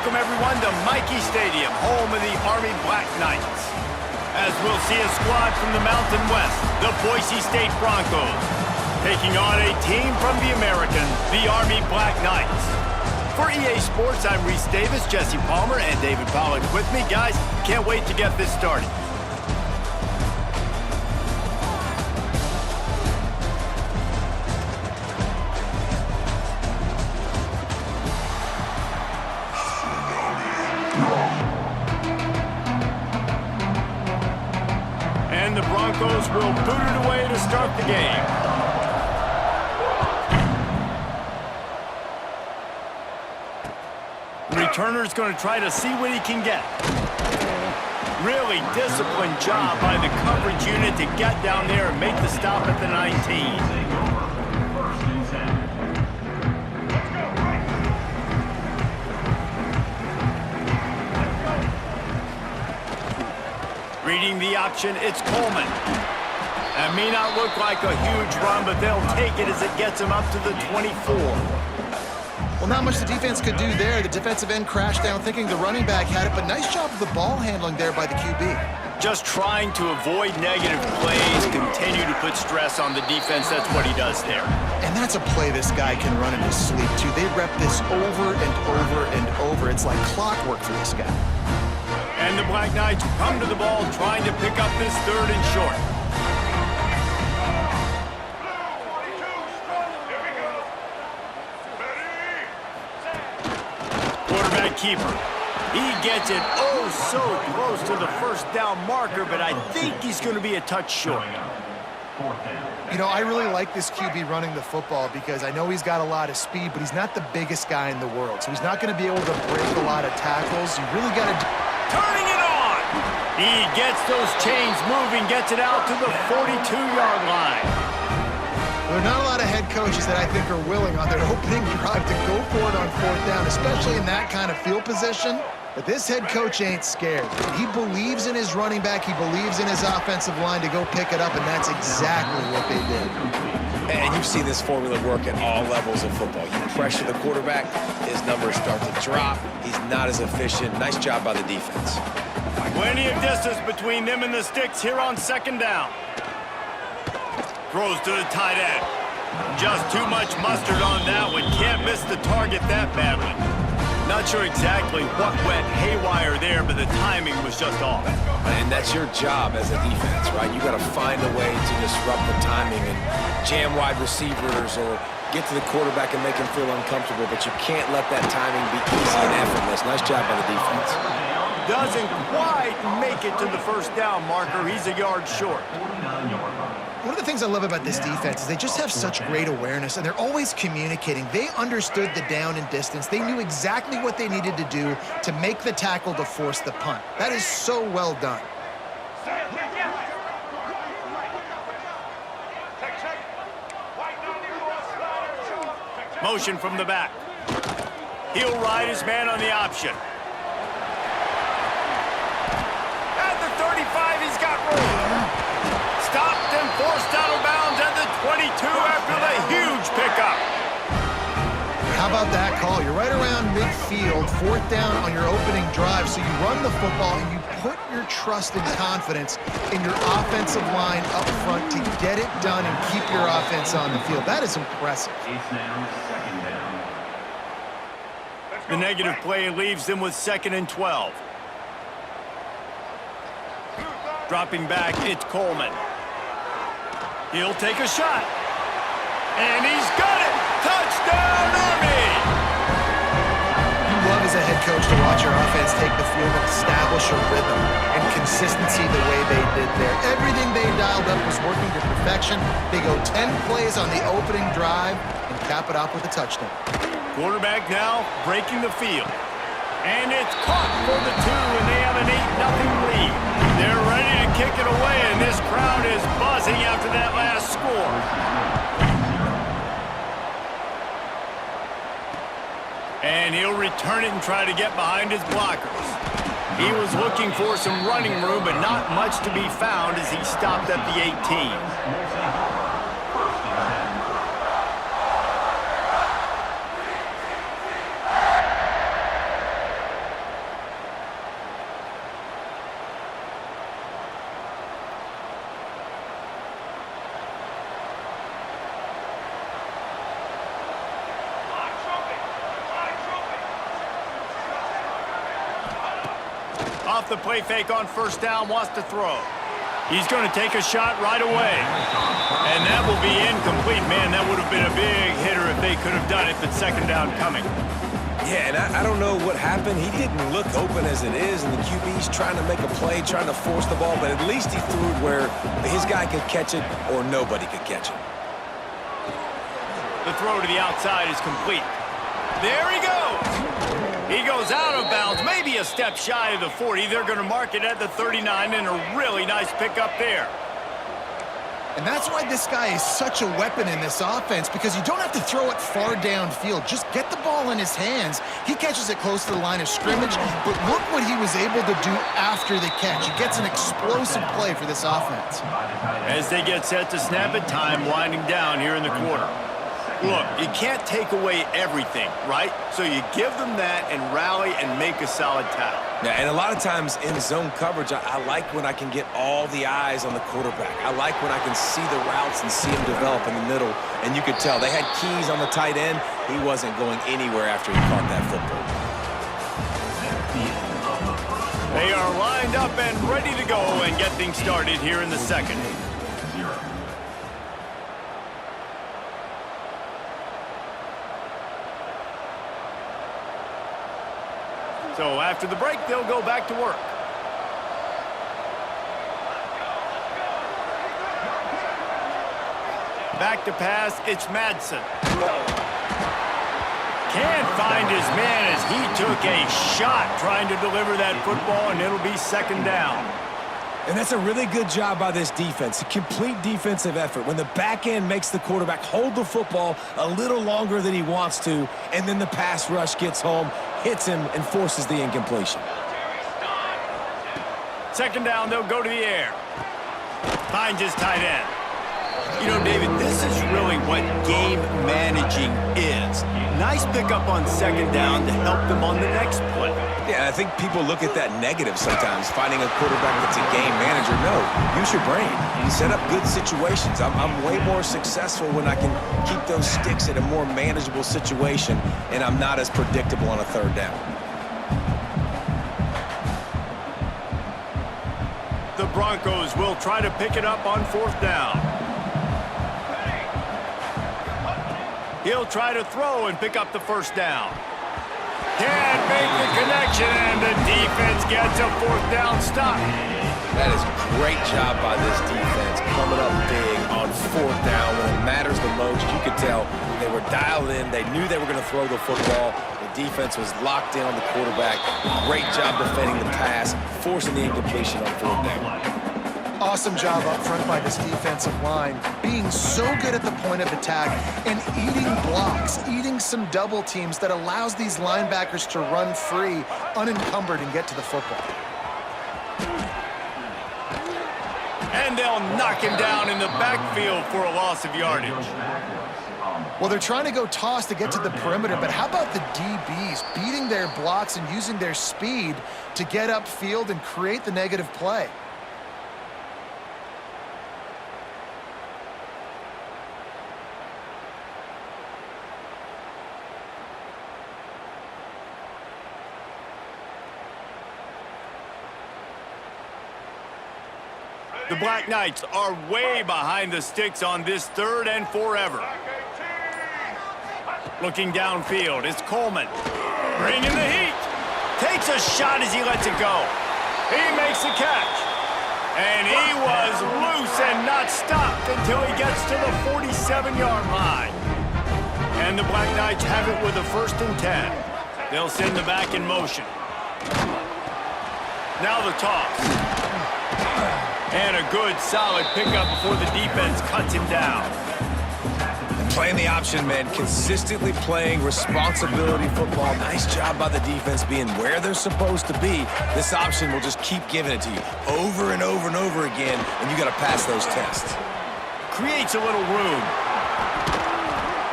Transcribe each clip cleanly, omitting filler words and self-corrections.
welcome everyone to Mikey Stadium, home of the Army Black Knights. As we'll see a squad from the Mountain West, the Boise State Broncos, taking on a team from the American, the Army Black Knights. For EA Sports, I'm Reese Davis, Jesse Palmer, and David Pollock with me. Guys, can't wait to get this started. And the Broncos will boot it away to start the game. The returner's going to try to see what he can get. Really disciplined job by the coverage unit to get down there and make the stop at the 19. Reading the option, it's Coleman. That may not look like a huge run, but they'll take it as it gets him up to the 24. Well, not much the defense could do there. The defensive end crashed down thinking the running back had it, but nice job of the ball handling there by the QB. Just trying to avoid negative plays, continue to put stress on the defense. That's what he does there. And that's a play this guy can run in his sleep, too. They rep this over and over and over. It's like clockwork for this guy. And the Black Knights come to the ball, trying to pick up this 3rd and short. Quarterback keeper. He gets it oh so close to the 1st down marker, but I think he's going to be a touch short. You know, I really like this QB running the football because I know he's got a lot of speed, but he's not the biggest guy in the world. So he's not going to be able to break a lot of tackles. You really got to... Turning it on! He gets those chains moving, gets it out to the 42-yard line. There are not a lot of head coaches that I think are willing on their opening drive to go for it on 4th down, especially in that kind of field position. But this head coach ain't scared. He believes in his running back. He believes in his offensive line to go pick it up, and that's exactly what they did. And you've seen this formula work at all levels of football. You pressure the quarterback, his numbers start to drop. He's not as efficient. Nice job by the defense. Plenty of distance between them and the sticks here on 2nd down. Throws to the tight end. Just too much mustard on that one. Can't miss the target that badly. Not sure exactly what went haywire there, but the timing was just off. And that's your job as a defense, right? You got to find a way to disrupt the timing and jam wide receivers or get to the quarterback and make him feel uncomfortable, but you can't let that timing be easy and effortless. Nice job by the defense. Doesn't quite make it to the 1st down marker. He's a yard short. One of the things I love about this defense is they just have such great awareness, and they're always communicating. They understood the down and distance. They knew exactly what they needed to do to make the tackle to force the punt. That is so well done. Motion from the back. He'll ride his man on the option. At the 35, he's got room. Stopped and forced out of bounds at the 22 after the huge pickup. How about that call? You're right around midfield, 4th down on your opening drive, so you run the football and you put your trust and confidence in your offensive line up front to get it done and keep your offense on the field. That is impressive. The negative play leaves them with 2nd and 12. Dropping back, it's Coleman. He'll take a shot. And he's got it! Touchdown, Army! You love as a head coach to watch your offense take the field and establish a rhythm and consistency the way they did there. Everything they dialed up was working to perfection. They go 10 plays on the opening drive and cap it off with a touchdown. Quarterback now breaking the field. And it's caught for the 2, and they have an 8-0 lead. They're ready to kick it away, and this crowd is buzzing after that last score. And he'll return it and try to get behind his blockers. He was looking for some running room, but not much to be found as he stopped at the 18. Off the play fake on first down, wants to throw. He's going to take a shot right away. And that will be incomplete. Man, that would have been a big hitter if they could have done it, but second down coming. Yeah, and I don't know what happened. He didn't look open as it is, and the QB's trying to make a play, trying to force the ball, but at least he threw it where his guy could catch it or nobody could catch it. The throw to the outside is complete. There he goes. He goes out of bounds, maybe a step shy of the 40. They're going to mark it at the 39, and a really nice pickup there. And that's why this guy is such a weapon in this offense, because you don't have to throw it far downfield. Just get the ball in his hands. He catches it close to the line of scrimmage, but look what he was able to do after the catch. He gets an explosive play for this offense. As they get set to snap it, time winding down here in the quarter. Look, you can't take away everything, right? So you give them that and rally and make a solid tackle. Yeah, and a lot of times in zone coverage, I like when I can get all the eyes on the quarterback. I like when I can see the routes and see him develop in the middle. And you could tell they had keys on the tight end. He wasn't going anywhere after he caught that football. They are lined up and ready to go and get things started here in the second. So after the break, they'll go back to work. Back to pass, it's Madsen. Can't find his man as he took a shot trying to deliver that football, and it'll be second down. And that's a really good job by this defense, a complete defensive effort. When the back end makes the quarterback hold the football a little longer than he wants to, and then the pass rush gets home, hits him, and forces the incompletion. Second down, they'll go to the air. Finds his tight end. You know, David, this is really what game managing is. Nice pickup on second down to help them on the next play. Yeah, I think people look at that negative sometimes, finding a quarterback that's a game manager. No, use your brain. You set up good situations. I'm way more successful when I can keep those sticks at a more manageable situation, and I'm not as predictable on a third down. The Broncos will try to pick it up on fourth down. He'll try to throw and pick up the first down. Can't make the connection, and the defense gets a fourth down stop. That is a great job by this defense, coming up big on fourth down when it matters the most. You could tell they were dialed in. They knew they were going to throw the football. The defense was locked in on the quarterback. Great job defending the pass, forcing the incompletion on fourth down. Awesome job up front by this defensive line, being so good at the point of attack and eating blocks, eating some double teams that allows these linebackers to run free, unencumbered, and get to the football. And they'll knock him down in the backfield for a loss of yardage. Well, they're trying to go toss to get to the perimeter, but how about the DBs beating their blocks and using their speed to get upfield and create the negative play? The Black Knights are way behind the sticks on this third and forever. Looking downfield, it's Coleman. Bringing the heat. Takes a shot as he lets it go. He makes the catch. And he was loose and not stopped until he gets to the 47-yard line. And the Black Knights have it with a 1st and 10. They'll send the back in motion. Now the toss. And a good, solid pickup before the defense cuts him down. Playing the option, man. Consistently playing responsibility football. Nice job by the defense being where they're supposed to be. This option will just keep giving it to you over and over and over again, and you got to pass those tests. Creates a little room.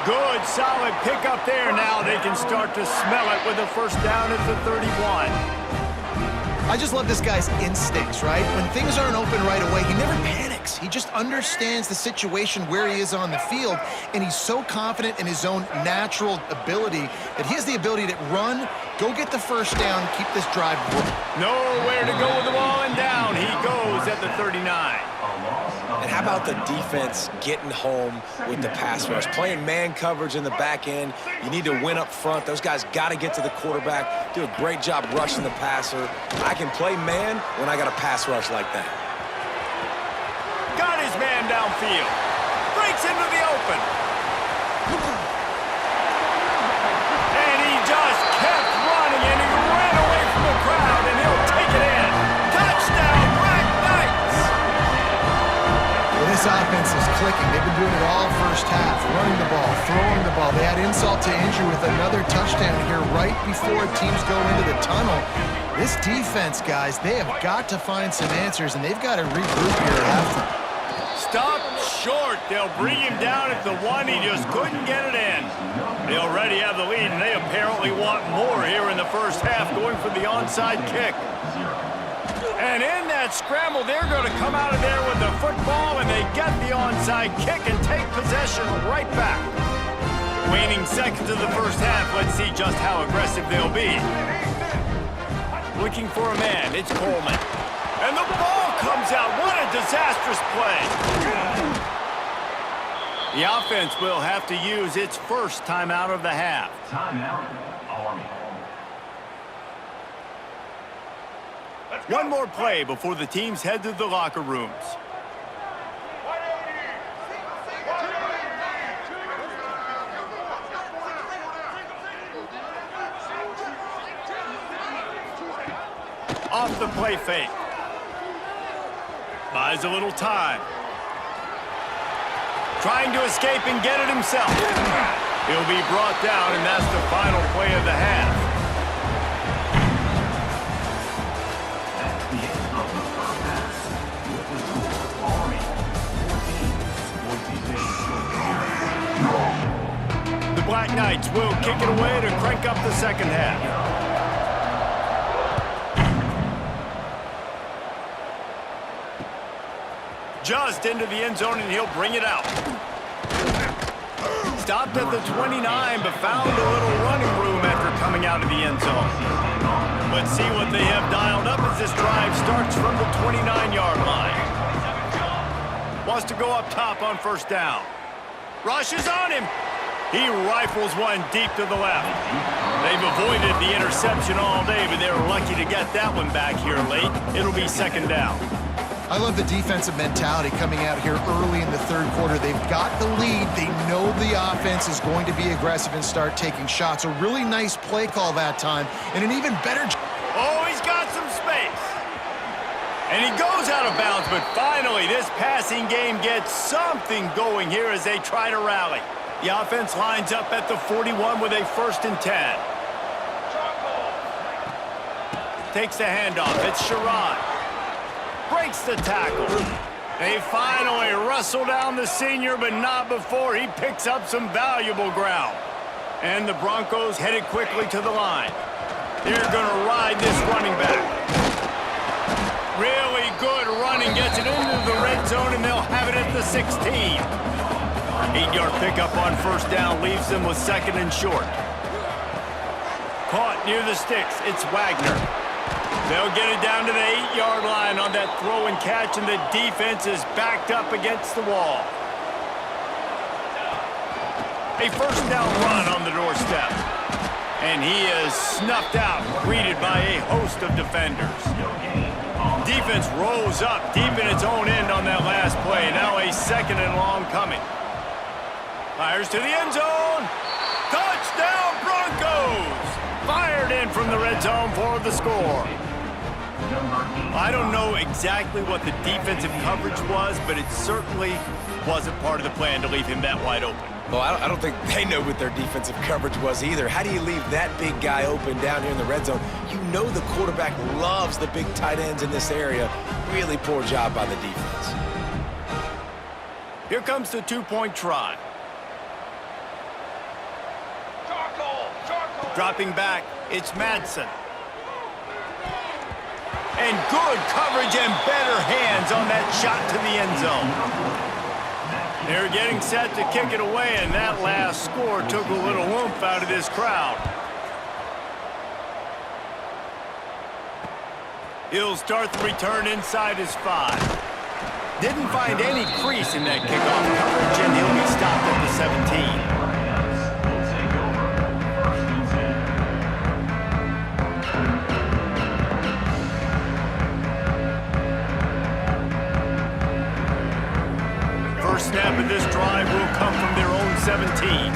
Good, solid pickup there. Now they can start to smell it with a 1st down at the 31. I just love this guy's instincts, right? When things aren't open right away, he never panics. He just understands the situation where he is on the field, and he's so confident in his own natural ability that he has the ability to run, go get the first down, keep this drive moving. Nowhere to go with the ball, and down he goes at the 39. And how about the defense getting home with the pass rush? Playing man coverage in the back end. You need to win up front. Those guys got to get to the quarterback, do a great job rushing the passer. I can play man when I got a pass rush like that. Got his man downfield. Breaks into the open. And he just kept running, and he ran away from the crowd, and he'll take it in. Touchdown, Black Knights! Well, this offense is clicking. They've been doing it all first half, running the ball, throwing the ball. They had insult to injury with another touchdown here right before teams go into the tunnel. This defense, guys, they have got to find some answers, and they've got to regroup here at halftime. Stop short. They'll bring him down at the 1. He just couldn't get it in. They already have the lead, and they apparently want more here in the first half, going for the onside kick. And in that scramble, they're going to come out of there with the football, and they get the onside kick and take possession right back. Waning seconds of the first half, let's see just how aggressive they'll be. Looking for a man, it's Coleman. And the ball comes out. What a disastrous play. The offense will have to use its first timeout of the half. Timeout, Army. One more play before the teams head to the locker rooms. Off the play fake. Buys a little time. Trying to escape and get it himself. He'll be brought down, and that's the final play of the half. That's the end of the first half. With the score, Army 14, Boise State. The Black Knights will kick it away to crank up the second half. Just into the end zone, and he'll bring it out. Stopped at the 29, but found a little running room after coming out of the end zone. Let's see what they have dialed up as this drive starts from the 29-yard line. Wants to go up top on first down. Rushes on him. He rifles one deep to the left. They've avoided the interception all day, but they were lucky to get that one back here late. It'll be second down. I love the defensive mentality coming out here early in the third quarter. They've got the lead. They know the offense is going to be aggressive and start taking shots. A really nice play call that time, and an even better... Oh, he's got some space. And he goes out of bounds, but finally this passing game gets something going here as they try to rally. The offense lines up at the 41 with a 1st and 10. Takes the handoff. It's Sherrod. Breaks the tackle. They finally wrestle down the senior, but not before he picks up some valuable ground. And the Broncos headed quickly to the line. They're going to ride this running back. Really good running, gets it into the red zone, and they'll have it at the 16. 8-yard pickup on first down leaves them with 2nd and short. Caught near the sticks. It's Wagner. They'll get it down to the 8-yard line on that throw and catch, and the defense is backed up against the wall. A first down run on the doorstep. And he is snuffed out, greeted by a host of defenders. Defense rolls up deep in its own end on that last play. Now a 2nd and long coming. Fires to the end zone. Touchdown, Broncos! Fired in from the red zone for the score. I don't know exactly what the defensive coverage was, but it certainly wasn't part of the plan to leave him that wide open. Well, I don't think they know what their defensive coverage was either. How do you leave that big guy open down here in the red zone? You know the quarterback loves the big tight ends in this area. Really poor job by the defense. Here comes the 2-point try. Dropping back, it's Madsen. And good coverage and better hands on that shot to the end zone. They're getting set to kick it away, and that last score took a little oomph out of this crowd. He'll start the return inside his 5. Didn't find any crease in that kickoff coverage, and he'll be stopped at the 17. First snap of this drive will come from their own 17.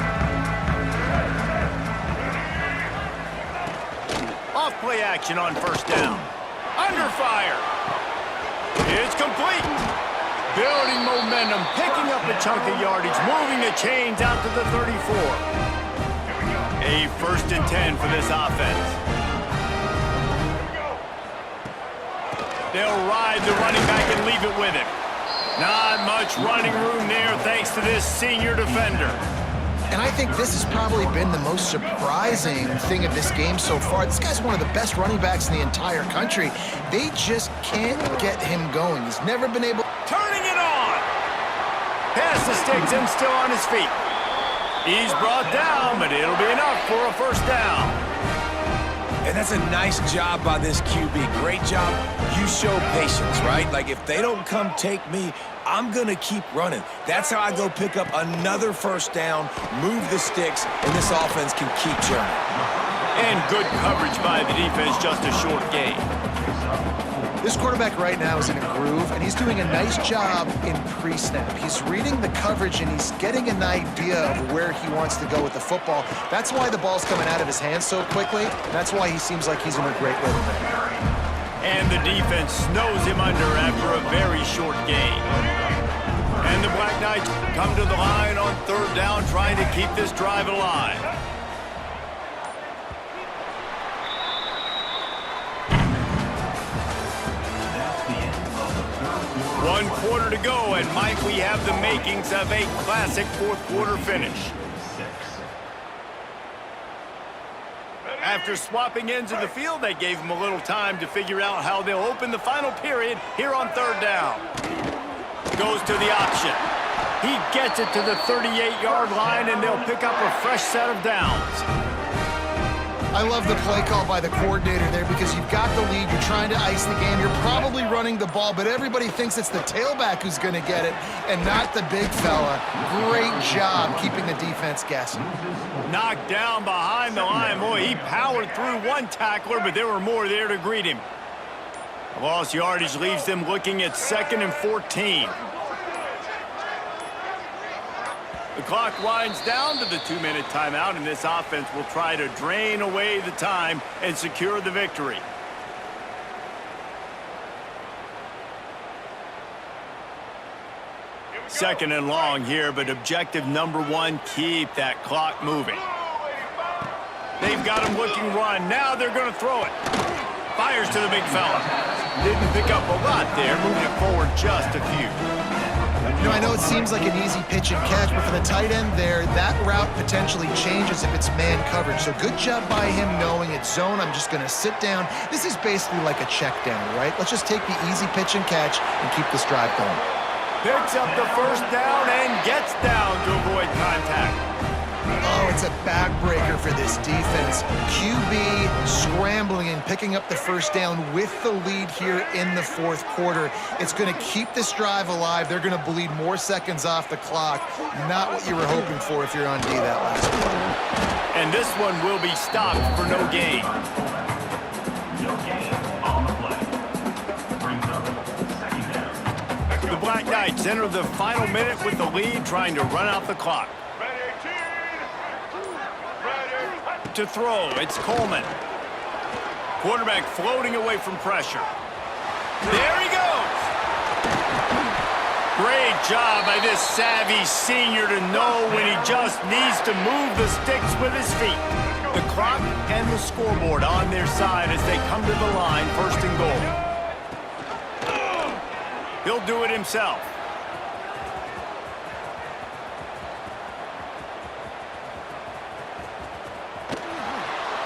Off play action on first down. Under fire. It's complete. Building momentum, picking up a chunk of yardage, moving the chains out to the 34. A 1st and 10 for this offense. They'll ride the running back and leave it with him. Not much running room there thanks to this senior defender. And I think this has probably been the most surprising thing of this game so far. This guy's one of the best running backs in the entire country. They just can't get him going. He's never been able... Turning it on! Pass the sticks and still on his feet. He's brought down, but it'll be enough for a first down. And that's a nice job by this QB. Great job. You show patience, right? Like, if they don't come take me, I'm going to keep running. That's how I go pick up another first down, move the sticks, and this offense can keep churning. And good coverage by the defense, just a short gain. This quarterback right now is in a groove, and he's doing a nice job in pre-snap. He's reading the coverage, and he's getting an idea of where he wants to go with the football. That's why the ball's coming out of his hands so quickly. That's why he seems like he's in a great rhythm there. And the defense snows him under after a very short gain. And the Black Knights come to the line on 3rd down, trying to keep this drive alive. One quarter to go, and might we have the makings of a classic 4th quarter finish. After swapping ends of the field, they gave him a little time to figure out how they'll open the final period here on 3rd down. Goes to the option. He gets it to the 38-yard line, and they'll pick up a fresh set of downs. I love the play call by the coordinator there because you've got the lead, you're trying to ice the game, you're probably running the ball, but everybody thinks it's the tailback who's going to get it and not the big fella. Great job keeping the defense guessing. Knocked down behind the line. Boy, he powered through one tackler, but there were more there to greet him. Lost yardage leaves them looking at 2nd and 14. The clock winds down to the 2-minute timeout, and this offense will try to drain away the time and secure the victory. Second and long here, but objective number 1, keep that clock moving. They've got him looking run. Now they're going to throw it. Fires to the big fella. Didn't pick up a lot there, moving it forward just a few. You know, I know it seems like an easy pitch and catch, but for the tight end there, that route potentially changes if it's man coverage. So good job by him knowing it's zone. I'm just going to sit down. This is basically like a check down, right? Let's just take the easy pitch and catch and keep this drive going. Picks up the first down and gets down to avoid contact. Oh, it's a backbreaker for this defense. QB scrambling and picking up the first down with the lead here in the 4th quarter. It's going to keep this drive alive. They're going to bleed more seconds off the clock. Not what you were hoping for if you're on D that last quarter. And this one will be stopped for no gain. No gain on the play. Brings up 2nd down. The Black Knights enter the final minute with the lead, trying to run out the clock. To throw, it's Coleman. Quarterback floating away from pressure. There he goes. Great job by this savvy senior to know when he just needs to move the sticks with his feet. The clock and the scoreboard on their side as they come to the line, 1st and goal. He'll do it himself.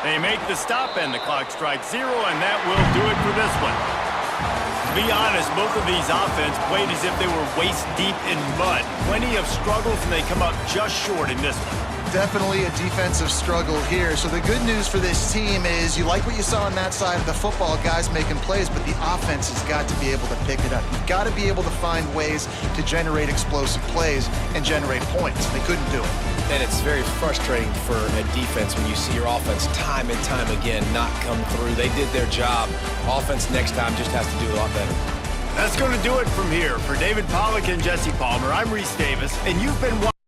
They make the stop, and the clock strikes 0, and that will do it for this one. To be honest, both of these offenses played as if they were waist-deep in mud. Plenty of struggles, and they come up just short in this one. Definitely a defensive struggle here. So the good news for this team is you like what you saw on that side of the football, guys making plays, but the offense has got to be able to pick it up. You've got to be able to find ways to generate explosive plays and generate points. They couldn't do it. And it's very frustrating for a defense when you see your offense time and time again not come through. They did their job. Offense next time just has to do a lot better. That's going to do it from here. For David Pollack and Jesse Palmer, I'm Reese Davis, and you've been watching.